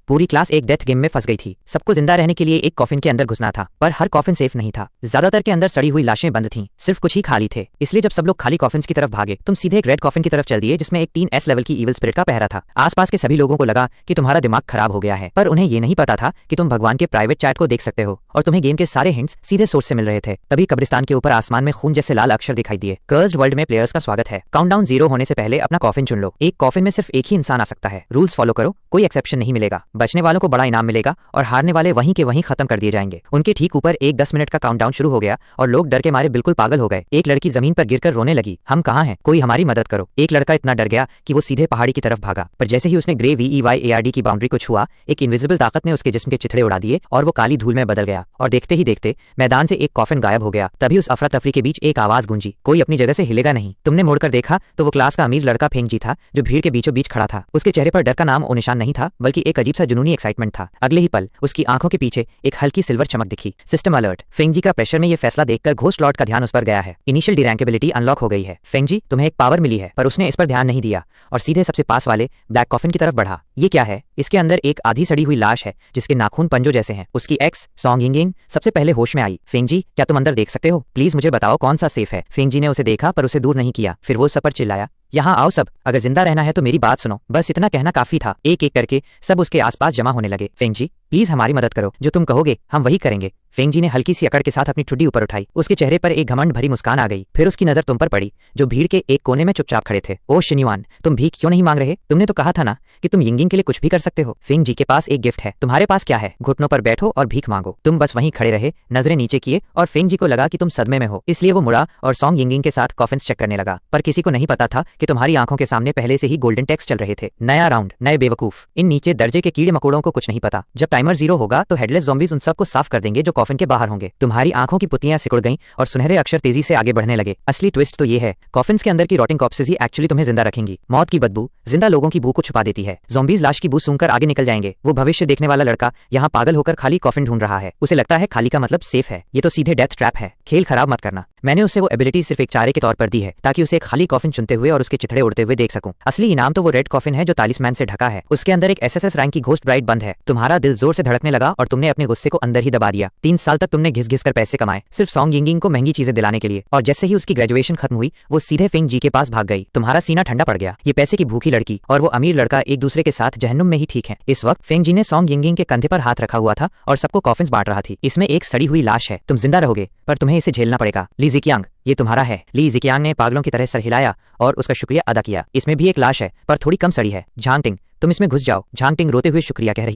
पूरी क्लास एक death game में फंस गई थी। सबको जिंदा रहने के लिए एक कॉफिन के अंदर घुसना था, पर हर कॉफिन सेफ नहीं था। ज्यादातर के अंदर सड़ी हुई लाशें बंद थीं, सिर्फ कुछ ही खाली थे। इसलिए जब सब लोग खाली कॉफिन की तरफ भागे, तुम सीधे एक रेड कॉफिन की तरफ चल दिए जिसमें एक 3S लेवल की ईविल स्पिरिट का पहरा था। आसपास के सभी लोगों को लगा कि तुम्हारा दिमाग खराब हो गया है, पर उन्हें ये नहीं पता था कि तुम भगवान के प्राइवेट चैट को देख सकते हो और तुम्हें गेम के सारे हिंट्स सीधे सोर्स से मिल रहे थे। तभी कब्रिस्तान के ऊपर आसमान में खून जैसे लाल अक्षर दिखाई दिए। कर्स्ड वर्ल्ड में प्लेयर्स का स्वागत है। काउंटडाउन 0 होने से पहले अपना कॉफिन चुन लो। एक कॉफिन में सिर्फ एक ही इंसान आ सकता है। रूल्स फॉलो करो, कोई एक्सेप्शन नहीं मिलेगा। बचने वालों को बड़ा इनाम मिलेगा और हारने वाले वहीं के वहीं खत्म कर दिए जाएंगे। उनके ठीक ऊपर एक 10 मिनट का काउंटडाउन शुरू हो गया और लोग डर के मारे बिल्कुल पागल हो गए। एक लड़की जमीन पर गिरकर रोने लगी, हम कहाँ हैं, कोई हमारी मदद करो। एक लड़का इतना डर गया कि वो सीधे पहाड़ी की तरफ भागा, पर जैसे ही उसने ग्रे VEYARD की बाउंड्री को छुआ, एक इनविजिबल ताकत ने उसके जिस्म के चिथड़े उड़ा दिए और वो काली धूल में बदल गया। और देखते ही देखते मैदान से एक कॉफिन गायब हो गया। तभी उस अफरा तफरी के बीच एक आवाज गूंजी, कोई अपनी जगह से हिलेगा नहीं। तुमने मुड़कर देखा तो वो क्लास का अमीर लड़का फेंगजी था जो भीड़ के बीचों बीच खड़ा था। उसके चेहरे पर डर का नाम और निशान नहीं था, बल्कि एक अजीब सा जुनूनी एक्साइटमेंट था। अगले ही पल उसकी आंखों के पीछे एक हल्की सिल्वर चमक दिखी। System alert. फेंगजी का प्रेशर में ये फैसला देखकर घोस्ट लॉर्ड का ध्यान उस पर गया है। इनिशियल डिरैंकेबिलिटी अनलॉक हो गई है। फेंगजी, तुम्हें एक पावर मिली है, पर उसने इस पर ध्यान नहीं दिया और सीधे सबसे पास वाले ब्लैक कॉफिन की तरफ बढ़ा। ये क्या है? इसके अंदर एक आधी सड़ी हुई लाश है जिसके नाखून पंजों जैसे हैं। उसकी एक्स सॉन्ग यिंगिंग सबसे पहले होश में आई। फेंगजी, क्या तुम अंदर देख सकते हो? प्लीज मुझे बताओ कौन सा सेफ है। फेंगजी ने उसे देखा पर उसे दूर नहीं किया। फिर वो सब पर चिल्लाया, यहाँ आओ सब, अगर जिंदा रहना है तो मेरी बात सुनो। बस इतना कहना काफी था। एक एक करके सब उसके आसपास जमा होने लगे। फेंगजी, प्लीज हमारी मदद करो, जो तुम कहोगे हम वही करेंगे। फेंगजी ने हल्की सी अकड़ के साथ अपनी ठुड्डी ऊपर उठाई। उसके चेहरे पर एक घमंड भरी मुस्कान आ गई। फिर उसकी नजर तुम पर पड़ी, जो भीड़ के एक कोने में चुपचाप खड़े थे। ओ शिन्युआन, तुम भीख क्यों नहीं मांग रहे? तुमने तो कहा था ना कि तुम यिंगिंग के लिए कुछ भी कर सकते हो। फेंगजी के पास एक गिफ्ट है, तुम्हारे पास क्या है? घुटनों पर बैठो और भीख मांगो। तुम बस वहीं खड़े रहे, नजरें नीचे किए, और फेंगजी को लगा कि तुम सदमे में हो, इसलिए वो मुड़ा और सॉन्ग यिंगिंग के साथ कॉफिन्स चेक करने लगा। पर किसी को नहीं पता था कि तुम्हारी आंखों के सामने पहले से ही गोल्डन टेक्स्ट चल रहे थे। नया राउंड, नए बेवकूफ। इन नीचे दर्जे के कीड़े मकोड़ों को कुछ नहीं पता। जब टाइमर 0 होगा तो हेडलेस ज़ॉम्बीज उन सबको साफ कर देंगे जो कॉफिन के बाहर होंगे। तुम्हारी आंखों की पुतलियां सिकुड़ गईं और सुनहरे अक्षर तेजी से आगे बढ़ने लगे। असली ट्विस्ट तो ये है, कॉफिन्स के अंदर की रॉटिंग कॉर्प्सेस ही एक्चुअली तुम्हें जिंदा रखेंगी। मौत की बदबू जिंदा लोगों की भूख को छुपा देती है। ज़ॉम्बीज लाश की बू सूंघकर आगे निकल जाएंगे। वो भविष्य देखने वाला लड़का यहाँ पागल होकर खाली कॉफिन ढूंढ रहा है। उसे लगता है खाली का मतलब सेफ है। ये तो सीधे डेथ ट्रैप है। खेल खराब मत करना। मैंने उसे वो एबिलिटी सिर्फ एक चारे के तौर पर दी है ताकि उसे एक खाली कॉफिन चुनते हुए और उसके चिथड़े उड़ते हुए देख सकूं। असली इनाम तो वो रेड कॉफिन है जो तालिस्मैन से ढका है। उसके अंदर एक SSS रैंक की घोस्ट ब्राइट बंद है। तुम्हारा दिल जोर से धड़कने लगा और तुमने अपने गुस्से को अंदर ही दबा दिया। 3 साल तक तुमने घिस घिस कर पैसे कमाए सिर्फ सॉन्ग यिंगिंग को महंगी चीजें दिलाने के लिए, और जैसे ही उसकी ग्रेजुएशन खत्म हुई वो सीधे फेंगजी के पास भाग गई। तुम्हारा सीना ठंडा पड़ गया। ये पैसे की भूखी लड़की और वो अमीर लड़का एक दूसरे के साथ जहन्नुम में ही ठीक है। इस वक्त फेंगजी ने सॉन्ग यिंगिंग के कंधे पर हाथ रखा हुआ था और सबको कॉफिन्स बांट रहा थी। इसमें एक सड़ी हुई लाश है। तुम जिंदा रहोगे पर तुम्हें इसे झेलना पड़ेगा। ली ज़िकियांग, ये तुम्हारा है। ली ज़िकियांग ने पागलों की तरह सर हिलाया और उसका शुक्रिया अदा किया। इसमें भी एक लाश है पर थोड़ी कम सड़ी है। झांगटिंग, तुम इसमें घुस जाओ। झांगटिंग रोते हुए शुक्रिया कह रही